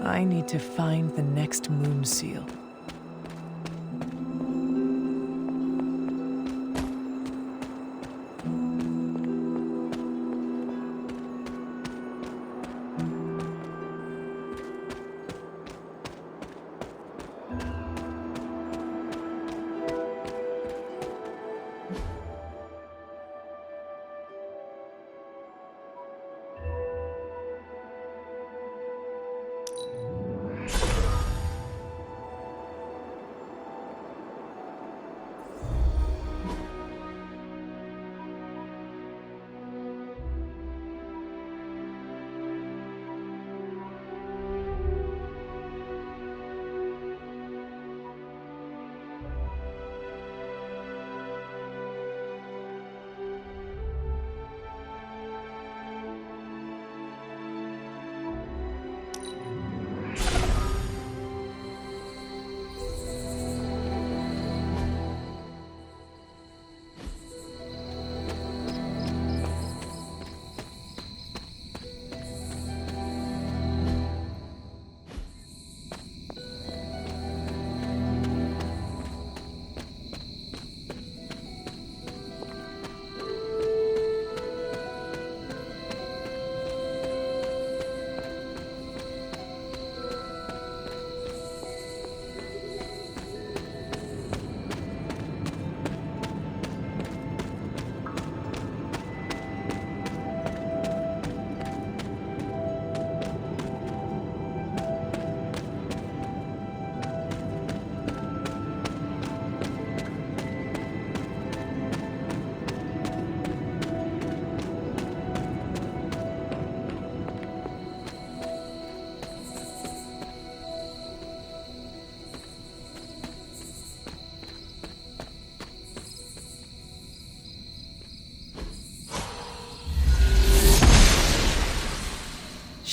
I need to find the next moon seal.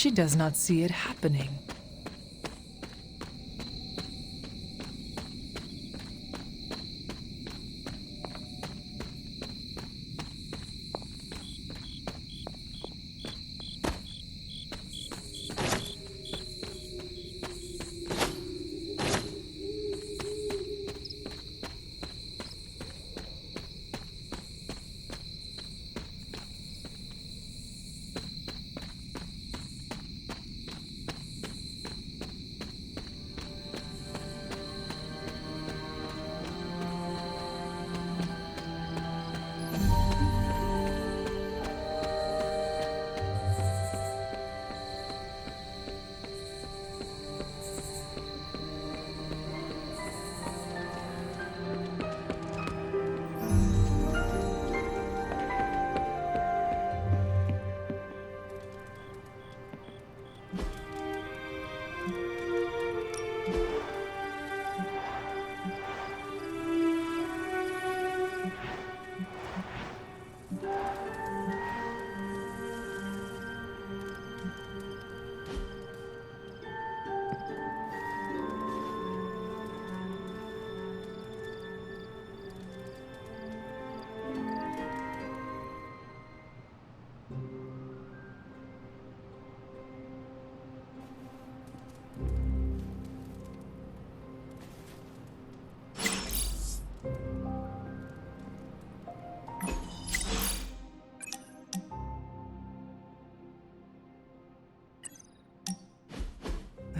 She does not see it happening.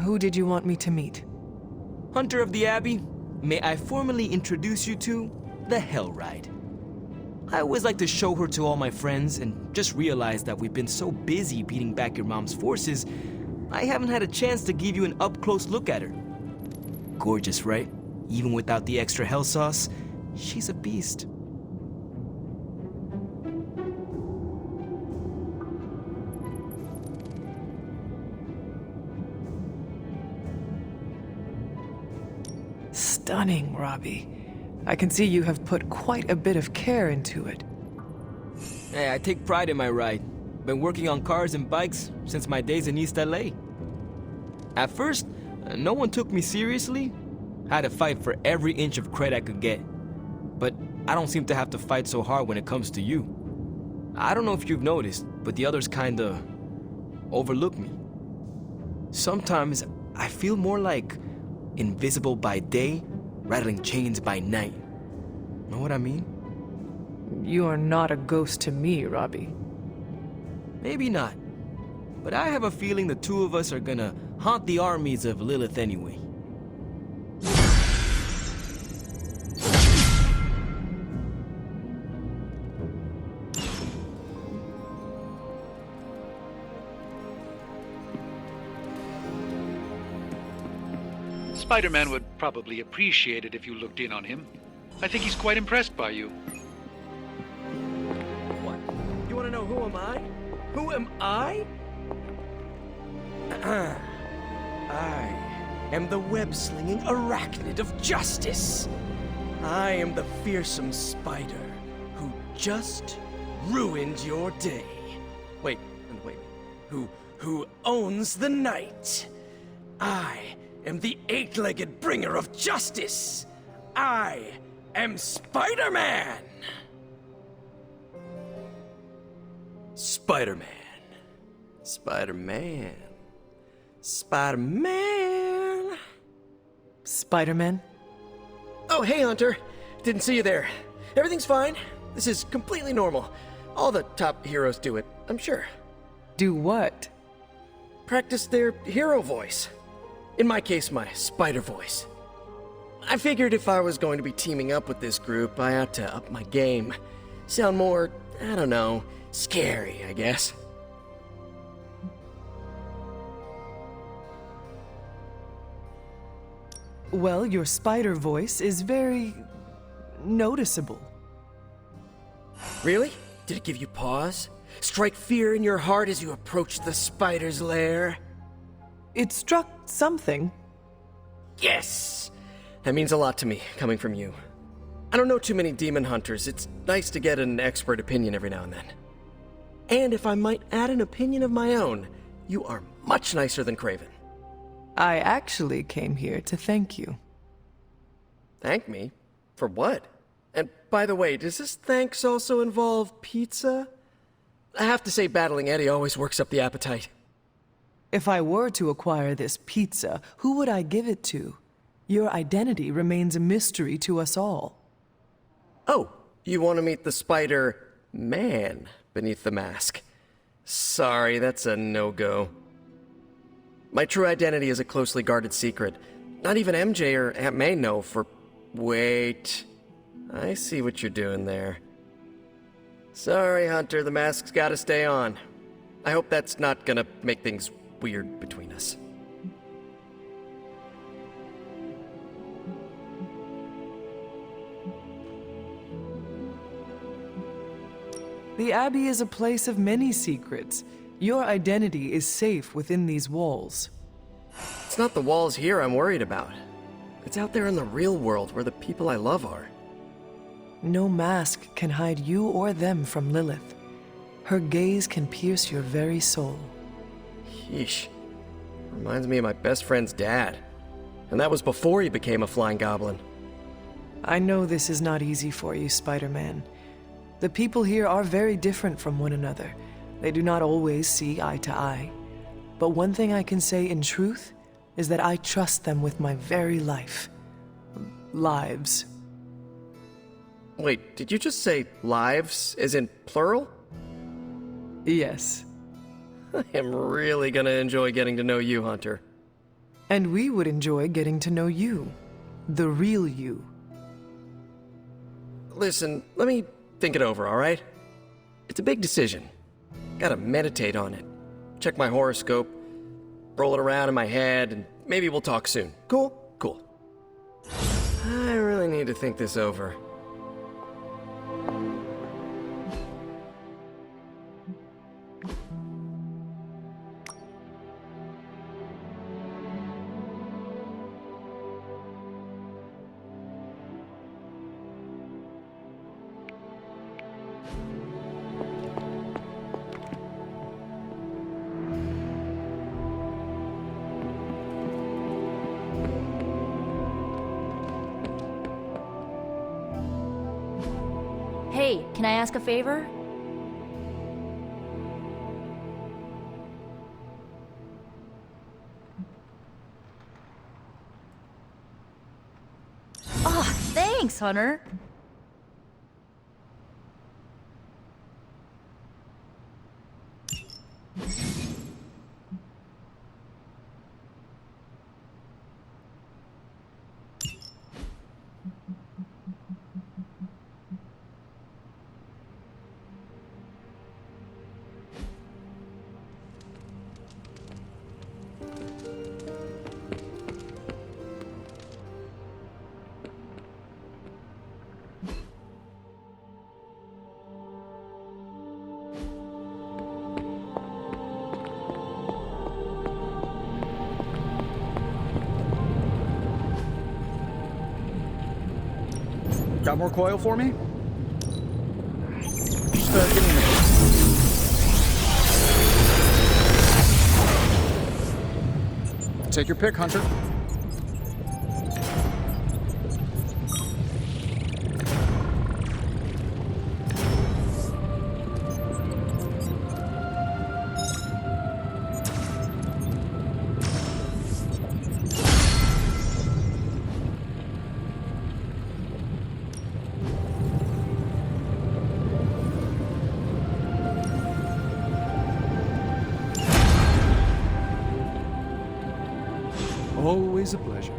Who did you want me to meet? Hunter of the Abbey, may I formally introduce you to the Hell Ride. I always like to show her to all my friends and just realized that we've been so busy beating back your mom's forces, I haven't had a chance to give you an up-close look at her. Gorgeous, right? Even without the extra hell sauce, she's a beast. Stunning, Robbie. I can see you have put quite a bit of care into it. Hey, I take pride in my ride. Been working on cars and bikes since my days in East LA. At first, no one took me seriously. Had to fight for every inch of cred I could get. But I don't seem to have to fight so hard when it comes to you. I don't know if you've noticed, but the others kinda overlook me. Sometimes I feel more like invisible by day, rattling chains by night. Know what I mean? You are not a ghost to me, Robbie. Maybe not. But I have a feeling the two of us are gonna haunt the armies of Lilith anyway. Spider-Man would probably appreciate it if you looked in on him. I think he's quite impressed by you. What? You wanna know who am I? Who am I? I am the web-slinging arachnid of justice. I am the fearsome spider who just ruined your day. Wait. Who owns the night? I am the eight-legged bringer of justice. I am Spider-Man. Spider-Man. Spider-Man. Spider-Man. Spider-Man? Oh, hey, Hunter. Didn't see you there. Everything's fine. This is completely normal. All the top heroes do it, I'm sure. Do what? Practice their hero voice. In my case, my spider voice. I figured if I was going to be teaming up with this group, I ought to up my game. Sound more, I don't know, scary, I guess. Well, your spider voice is very noticeable. Really? Did it give you pause? Strike fear in your heart as you approach the spider's lair? It struck something. Yes! That means a lot to me, coming from you. I don't know too many demon hunters. It's nice to get an expert opinion every now and then. And if I might add an opinion of my own, you are much nicer than Craven. I actually came here to thank you. Thank me? For what? And by the way, does this thanks also involve pizza? I have to say, battling Eddie always works up the appetite. If I were to acquire this pizza, who would I give it to? Your identity remains a mystery to us all. Oh, you want to meet the Spider-Man beneath the mask. Sorry, that's a no-go. My true identity is a closely guarded secret. Not even MJ or Aunt May know for... Wait. I see what you're doing there. Sorry, Hunter, the mask's gotta stay on. I hope that's not gonna make things weird between us. The Abbey is a place of many secrets. Your identity is safe within these walls. It's not the walls here I'm worried about. It's out there in the real world where the people I love are. No mask can hide you or them from Lilith. Her gaze can pierce your very soul. Yeesh. Reminds me of my best friend's dad. And that was before he became a flying goblin. I know this is not easy for you, Spider-Man. The people here are very different from one another. They do not always see eye to eye. But one thing I can say in truth is that I trust them with my very life. Lives. Wait, did you just say lives, as in plural? Yes. I am really gonna enjoy getting to know you, Hunter. And we would enjoy getting to know you. The real you. Listen, let me think it over, alright? It's a big decision. Gotta meditate on it. Check my horoscope, roll it around in my head, and maybe we'll talk soon. Cool? Cool. I really need to think this over. Hey, can I ask a favor? Thanks, Hunter. Got more coil for me? Just give me a minute. Take your pick, Hunter. Always a pleasure.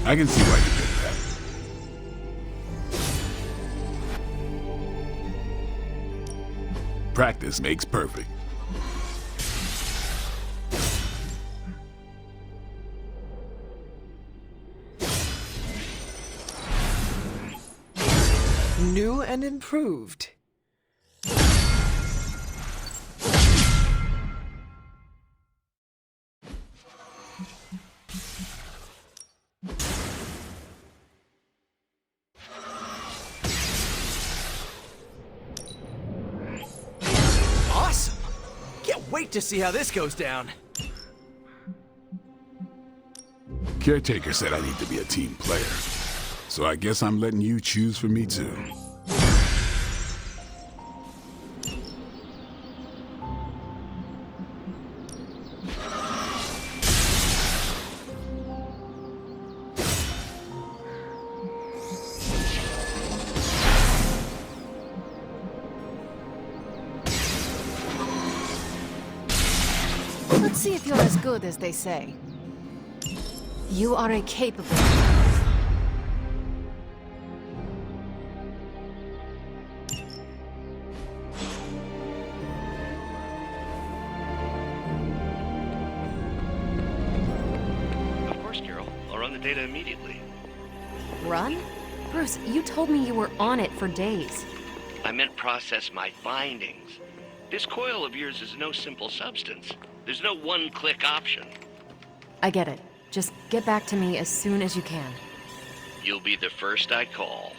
I can see why you did that. Practice makes perfect. New and improved. Awesome! Can't wait to see how this goes down. Caretaker said I need to be a team player. So I guess I'm letting you choose for me too. Let's see if you're as good as they say. You are a capable... Of course, Carol. I'll run the data immediately. Run? Bruce, you told me you were on it for days. I meant process my findings. This coil of yours is no simple substance. There's no one-click option. I get it. Just get back to me as soon as you can. You'll be the first I call.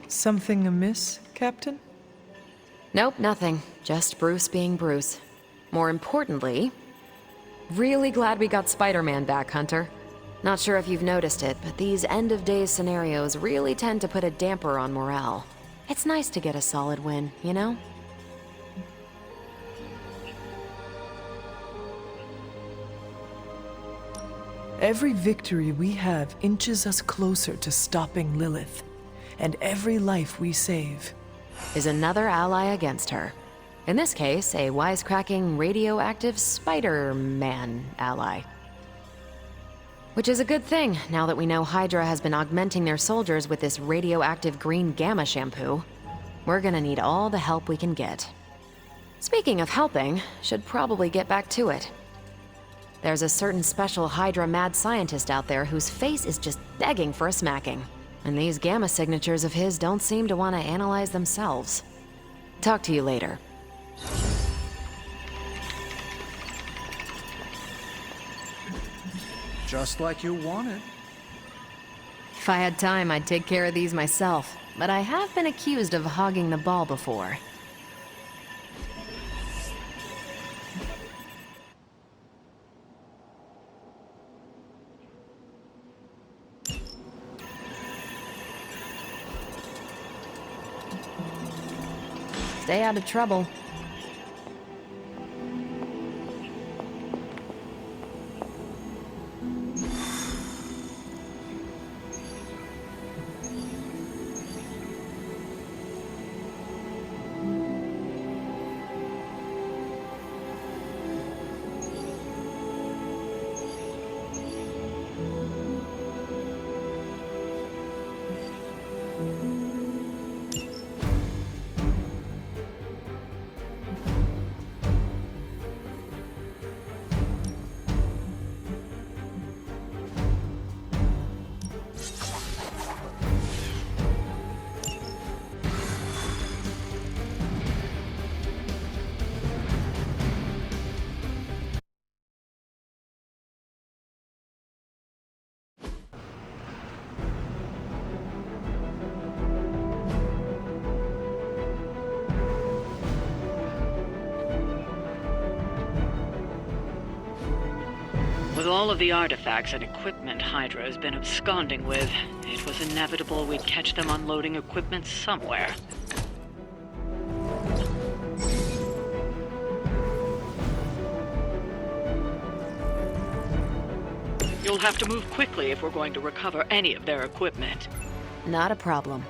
Something amiss, Captain? Nope, nothing. Just Bruce being Bruce. More importantly, really glad we got Spider-Man back, Hunter. Not sure if you've noticed it, but these end-of-days scenarios really tend to put a damper on morale. It's nice to get a solid win, you know? Every victory we have inches us closer to stopping Lilith, and every life we save Is another ally against her. In this case, a wisecracking, radioactive Spider-Man ally. Which is a good thing, now that we know Hydra has been augmenting their soldiers with this radioactive green gamma shampoo. We're gonna need all the help we can get. Speaking of helping, should probably get back to it. There's a certain special Hydra mad scientist out there whose face is just begging for a smacking. And these gamma signatures of his don't seem to want to analyze themselves. Talk to you later. Just like you wanted. If I had time, I'd take care of these myself. But I have been accused of hogging the ball before. Stay out of trouble. With all of the artifacts and equipment Hydra has been absconding with, it was inevitable we'd catch them unloading equipment somewhere. You'll have to move quickly if we're going to recover any of their equipment. Not a problem.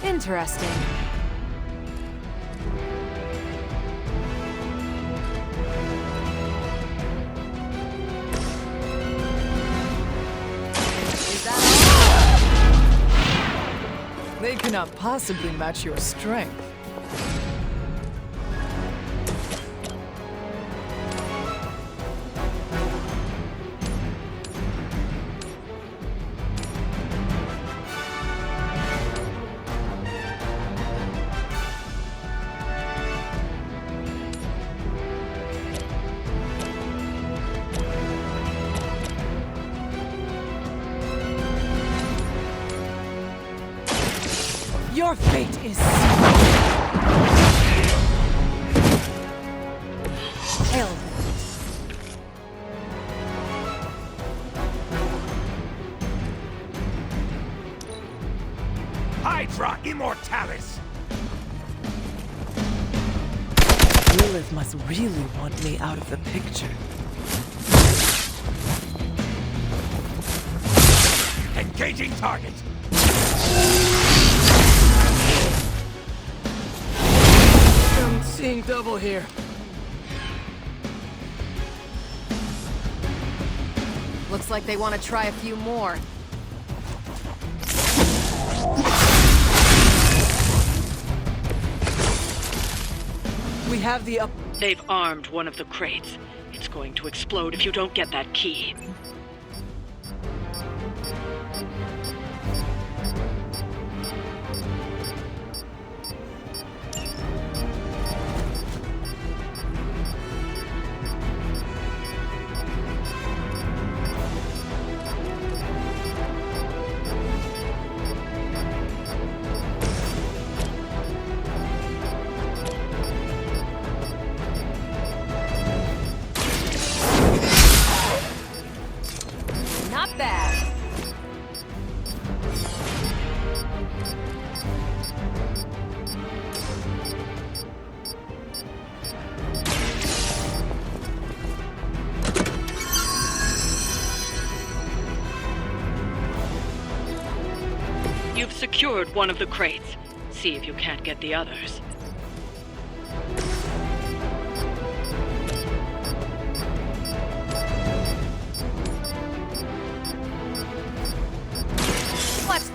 Interesting. Is that all? They cannot possibly match your strength. Your fate is sealed. Hydra Immortalis! Lilith must really want me out of the picture. Engaging target! I'm seeing double here. Looks like they want to try a few more. We have the They've armed one of the crates. It's going to explode if you don't get that key. Not bad. You've secured one of the crates. See if you can't get the others.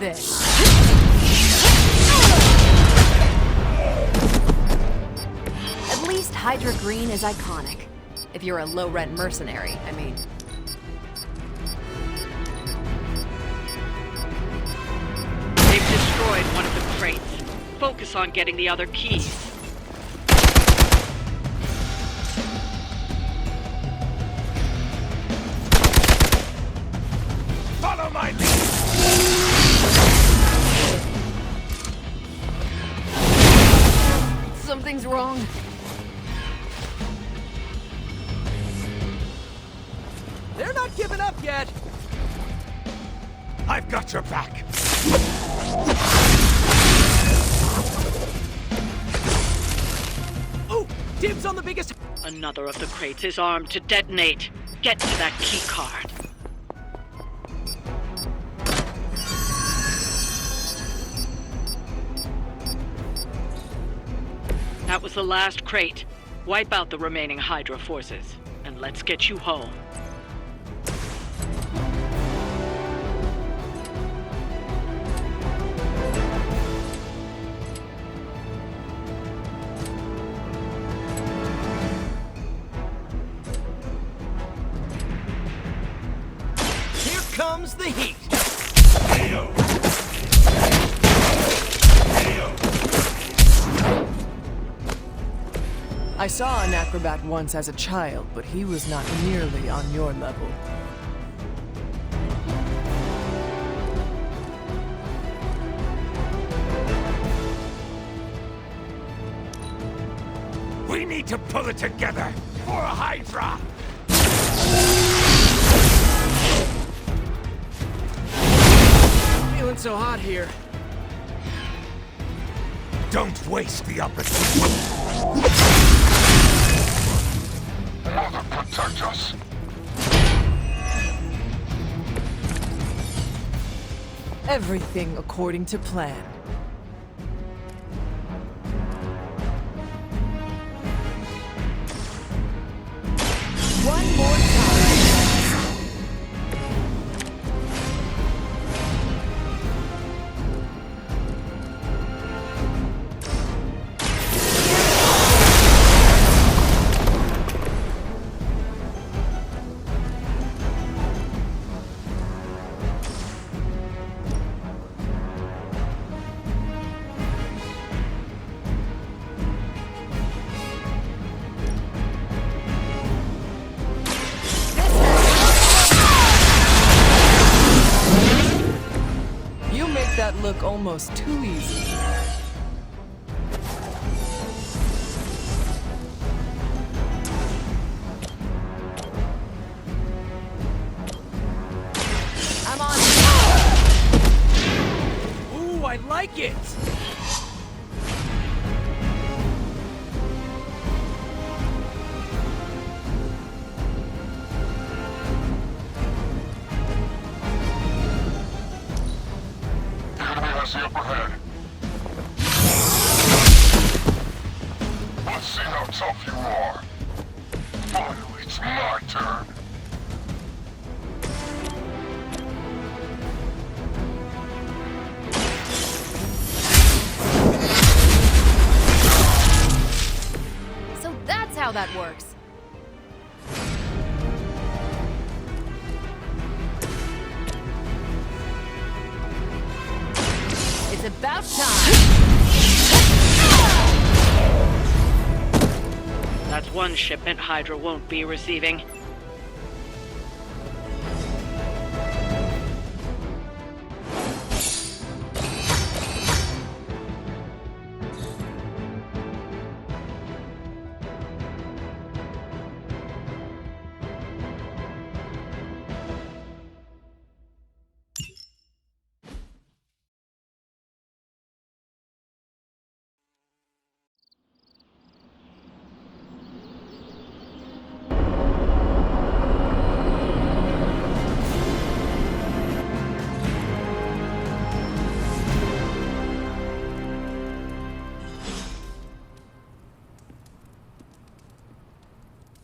this. At least Hydra Green is iconic. If you're a low-rent mercenary, I mean. They've destroyed one of the crates. Focus on getting the other keys. Follow my lead! Something's wrong. They're not giving up yet! I've got your back. Oh! Dibs on the biggest... Another of the crates is armed to detonate. Get to that key card. That was the last crate. Wipe out the remaining Hydra forces, and let's get you home. Here comes the heat! I saw an acrobat once as a child, but he was not nearly on your level. We need to pull it together for a Hydra! Feeling so hot here. Don't waste the opportunity. Mother, protect us. Everything according to plan. One more time. That look almost too easy. I'm on. Ooh, I like it! The upper hand. Let's see how tough you are. Finally, it's my turn. So that's how that works. It's about time! That's one shipment Hydra won't be receiving.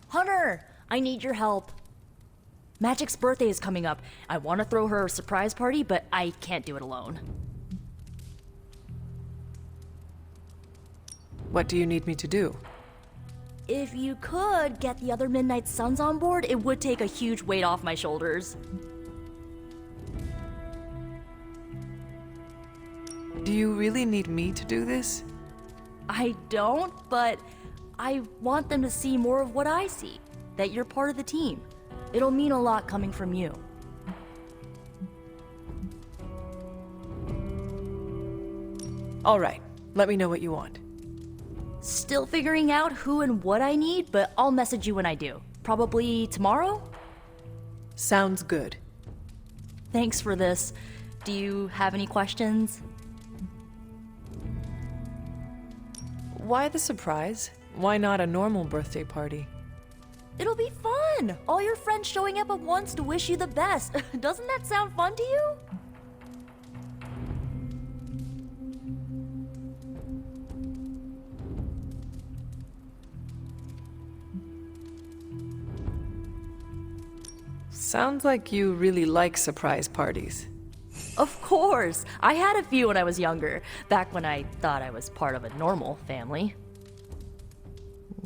Hunter, I need your help. Magic's birthday is coming up. I want to throw her a surprise party, but I can't do it alone. What do you need me to do? If you could get the other Midnight Suns on board, it would take a huge weight off my shoulders. Do you really need me to do this? I don't, but I want them to see more of what I see. That you're part of the team. It'll mean a lot coming from you. All right, let me know what you want. Still figuring out who and what I need, but I'll message you when I do. Probably tomorrow? Sounds good. Thanks for this. Do you have any questions? Why the surprise? Why not a normal birthday party? It'll be fun! All your friends showing up at once to wish you the best. Doesn't that sound fun to you? Sounds like you really like surprise parties. Of course! I had a few when I was younger, back when I thought I was part of a normal family.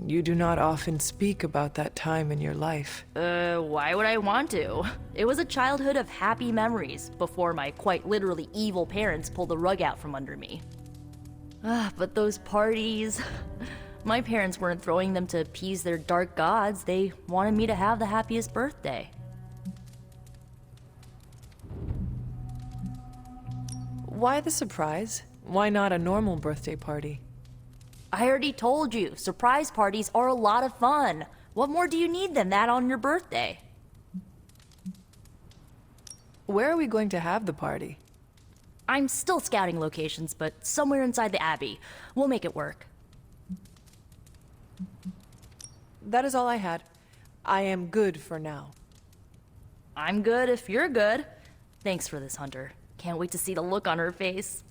You do not often speak about that time in your life. Why would I want to? It was a childhood of happy memories, before my quite literally evil parents pulled the rug out from under me. But those parties... My parents weren't throwing them to appease their dark gods, they wanted me to have the happiest birthday. Why the surprise? Why not a normal birthday party? I already told you, surprise parties are a lot of fun. What more do you need than that on your birthday? Where are we going to have the party? I'm still scouting locations, but somewhere inside the Abbey. We'll make it work. That is all I had. I am good for now. I'm good if you're good. Thanks for this, Hunter. Can't wait to see the look on her face.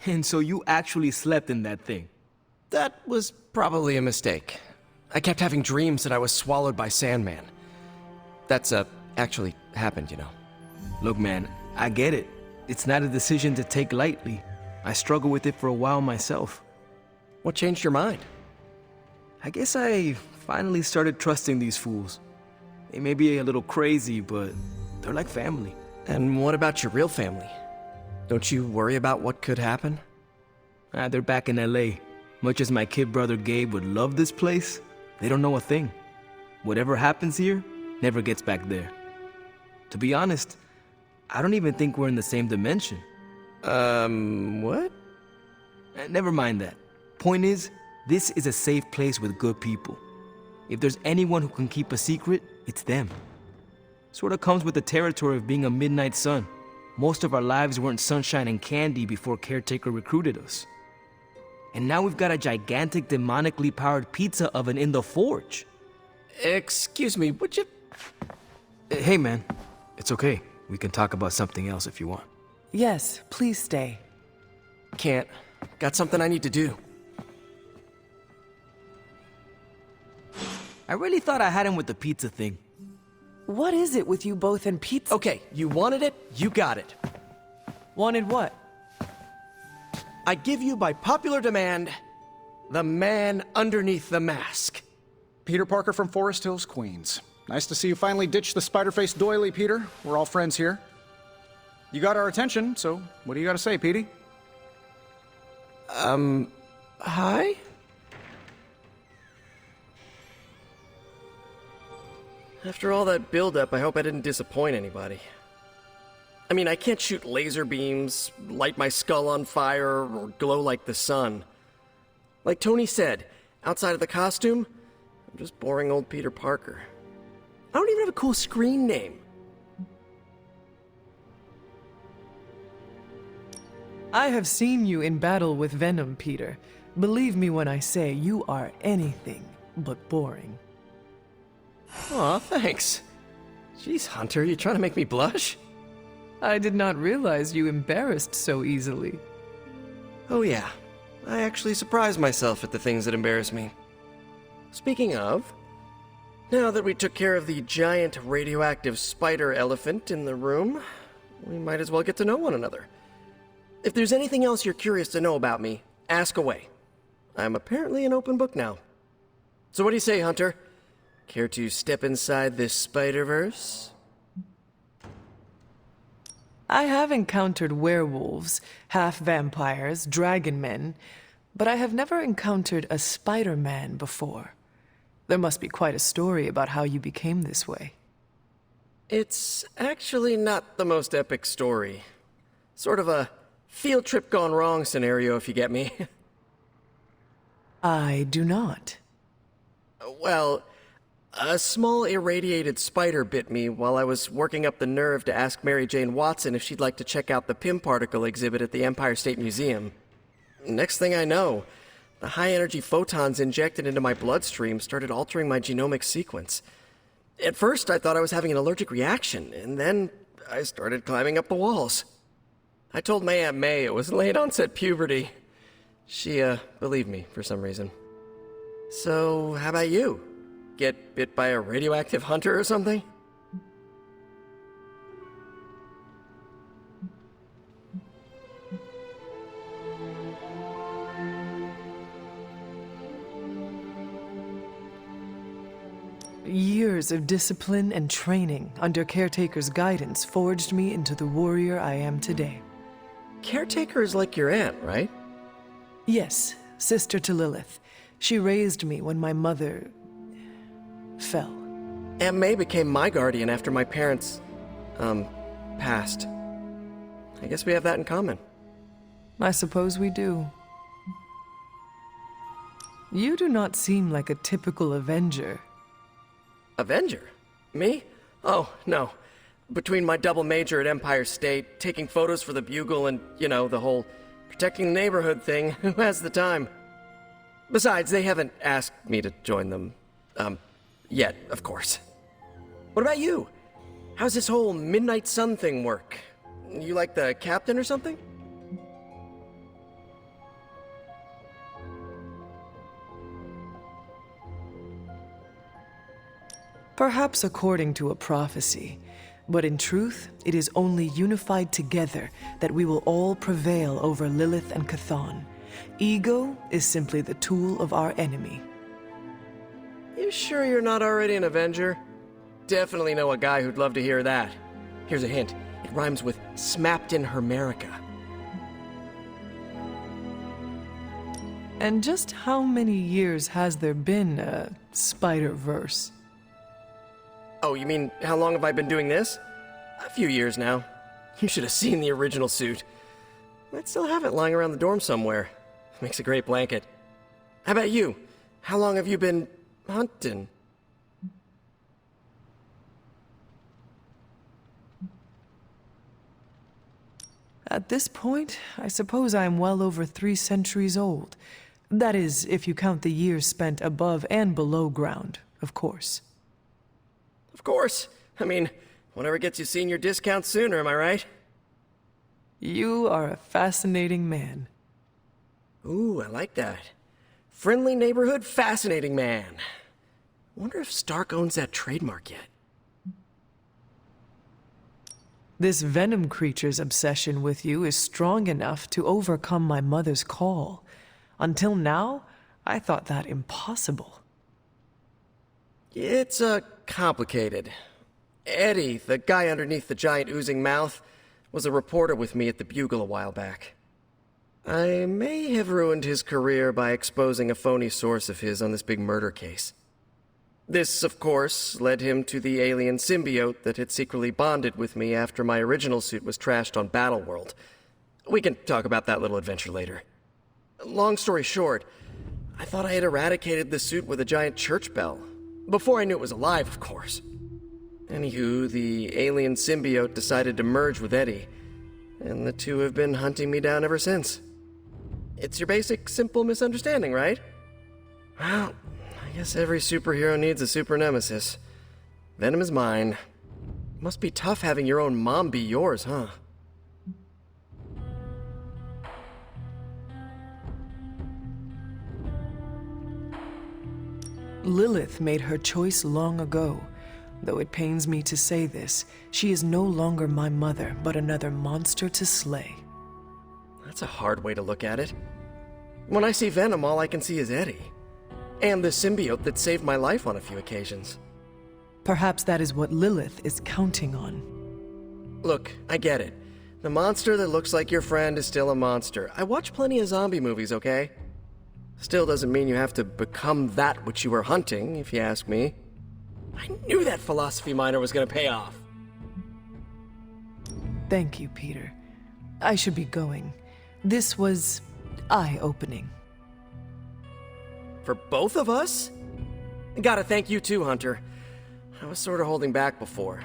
And so you actually slept in that thing? That was probably a mistake. I kept having dreams that I was swallowed by Sandman. That's, actually happened, you know. Look, man, I get it. It's not a decision to take lightly. I struggled with it for a while myself. What changed your mind? I guess I finally started trusting these fools. They may be a little crazy, but they're like family. And what about your real family? Don't you worry about what could happen? They're back in LA. Much as my kid brother Gabe would love this place, they don't know a thing. Whatever happens here never gets back there. To be honest, I don't even think we're in the same dimension. What? Never mind that. Point is, this is a safe place with good people. If there's anyone who can keep a secret, it's them. Sorta comes with the territory of being a Midnight Sun. Most of our lives weren't sunshine and candy before Caretaker recruited us. And now we've got a gigantic demonically powered pizza oven in the forge. Excuse me, would you... Hey man, it's okay. We can talk about something else if you want. Yes, please stay. Can't. Got something I need to do. I really thought I had him with the pizza thing. What is it with you both and pizza? Okay, you wanted it, you got it. Wanted what? I give you, by popular demand, the man underneath the mask. Peter Parker from Forest Hills, Queens. Nice to see you finally ditched the spider-faced doily, Peter. We're all friends here. You got our attention, so what do you got to say, Petey? Hi? After all that build-up, I hope I didn't disappoint anybody. I mean, I can't shoot laser beams, light my skull on fire, or glow like the sun. Like Tony said, outside of the costume, I'm just boring old Peter Parker. I don't even have a cool screen name. I have seen you in battle with Venom, Peter. Believe me when I say you are anything but boring. Aw, thanks. Jeez, Hunter, you trying to make me blush? I did not realize you embarrassed so easily. Oh yeah, I actually surprise myself at the things that embarrass me. Speaking of, now that we took care of the giant radioactive spider elephant in the room, we might as well get to know one another. If there's anything else you're curious to know about me, ask away. I'm apparently an open book now. So what do you say, Hunter? Care to step inside this Spider-Verse? I have encountered werewolves, half-vampires, dragon men, but I have never encountered a Spider-Man before. There must be quite a story about how you became this way. It's actually not the most epic story. Sort of a field trip gone wrong scenario, if you get me. I do not. Well, a small irradiated spider bit me while I was working up the nerve to ask Mary Jane Watson if she'd like to check out the Pym particle exhibit at the Empire State Museum. Next thing I know, the high-energy photons injected into my bloodstream started altering my genomic sequence. At first, I thought I was having an allergic reaction, and then I started climbing up the walls. I told my Aunt May it was late-onset puberty. She, believed me for some reason. So, how about you? Get bit by a radioactive hunter or something? Years of discipline and training under Caretaker's guidance forged me into the warrior I am today. Caretaker is like your aunt, right? Yes, sister to Lilith. She raised me when my mother fell. Aunt May became my guardian after my parents, passed. I guess we have that in common. I suppose we do. You do not seem like a typical Avenger. Avenger? Me? Oh, no. Between my double major at Empire State, taking photos for the Bugle, and, you know, the whole protecting the neighborhood thing, who has the time? Besides, they haven't asked me to join them, yet, of course. What about you? How's this whole Midnight Sun thing work? You like the captain or something? Perhaps according to a prophecy, but in truth, it is only unified together that we will all prevail over Lilith and Chthon. Ego is simply the tool of our enemy. You sure you're not already an Avenger? Definitely know a guy who'd love to hear that. Here's a hint. It rhymes with smapped in Hermerica. And just how many years has there been a Spider-Verse? Oh, you mean how long have I been doing this? A few years now. You should have seen the original suit. I'd still have it lying around the dorm somewhere. Makes a great blanket. How about you? How long have you been hunting? At this point, I suppose I am well over 3 centuries old. That is, if you count the years spent above and below ground, of course. Of course. I mean, whatever gets you senior discount sooner, am I right? You are a fascinating man. Ooh, I like that. Friendly neighborhood, fascinating man. Wonder if Stark owns that trademark yet. This Venom creature's obsession with you is strong enough to overcome my mother's call. Until now, I thought that impossible. It's, complicated. Eddie, the guy underneath the giant oozing mouth, was a reporter with me at the Bugle a while back. I may have ruined his career by exposing a phony source of his on this big murder case. This, of course, led him to the alien symbiote that had secretly bonded with me after my original suit was trashed on Battleworld. We can talk about that little adventure later. Long story short, I thought I had eradicated the suit with a giant church bell. Before I knew it was alive, of course. Anywho, the alien symbiote decided to merge with Eddie, and the two have been hunting me down ever since. It's your basic, simple misunderstanding, right? Well, I guess every superhero needs a super nemesis. Venom is mine. Must be tough having your own mom be yours, huh? Lilith made her choice long ago. Though it pains me to say this, she is no longer my mother, but another monster to slay. That's a hard way to look at it. When I see Venom, all I can see is Eddie. And the symbiote that saved my life on a few occasions. Perhaps that is what Lilith is counting on. Look, I get it. The monster that looks like your friend is still a monster. I watch plenty of zombie movies, okay? Still doesn't mean you have to become that which you were hunting, if you ask me. I knew that philosophy minor was gonna pay off. Thank you, Peter. I should be going. This was eye-opening. For both of us? Gotta thank you too, Hunter. I was sort of holding back before.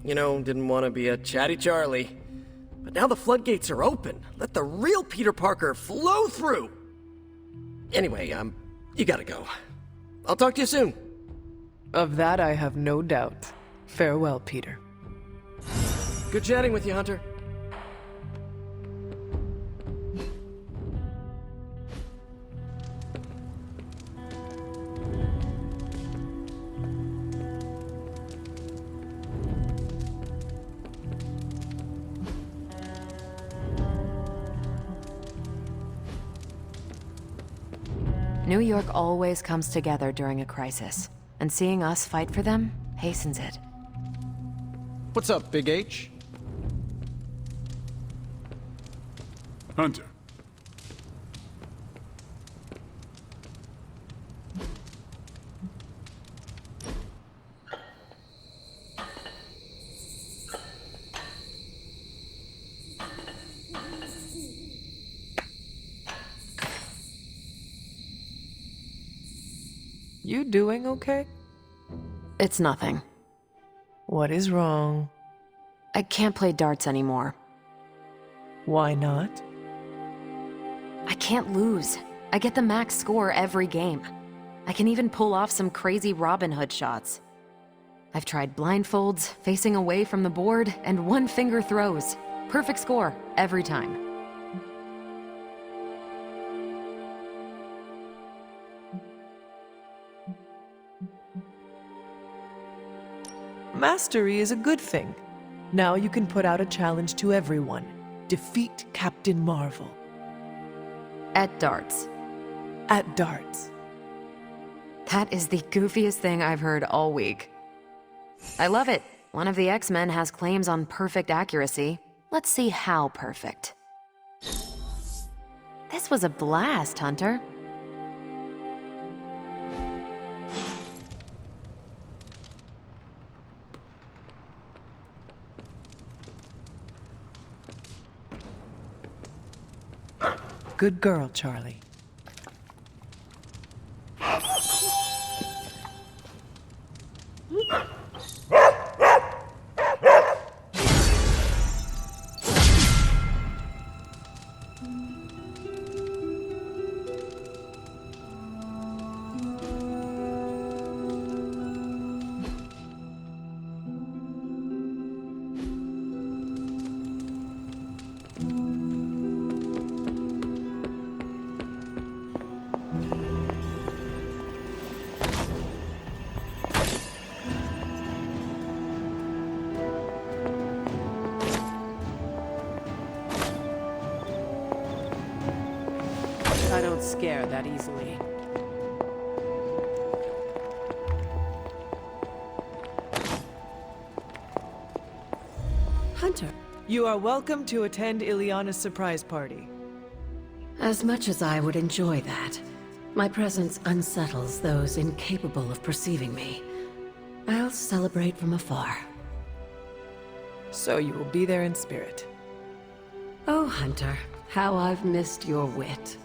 You know, didn't want to be a chatty Charlie. But now the floodgates are open. Let the real Peter Parker flow through! Anyway, you gotta go. I'll talk to you soon. Of that I have no doubt. Farewell, Peter. Good chatting with you, Hunter. New York always comes together during a crisis, and seeing us fight for them hastens it. What's up, Big H? Hunter. You doing okay? It's nothing. What is wrong? I can't play darts anymore. Why not? I can't lose. I get the max score every game. I can even pull off some crazy Robin Hood shots. I've tried blindfolds, facing away from the board, and one-finger throws. Perfect score, every time. Mastery is a good thing. Now you can put out a challenge to everyone. Defeat Captain Marvel. At darts. At darts. That is the goofiest thing I've heard all week. I love it. One of the X-Men has claims on perfect accuracy. Let's see how perfect. This was a blast, Hunter. Good girl, Charlie. I don't scare that easily. Hunter. You are welcome to attend Ileana's surprise party. As much as I would enjoy that, my presence unsettles those incapable of perceiving me. I'll celebrate from afar. So you will be there in spirit. Oh, Hunter, how I've missed your wit.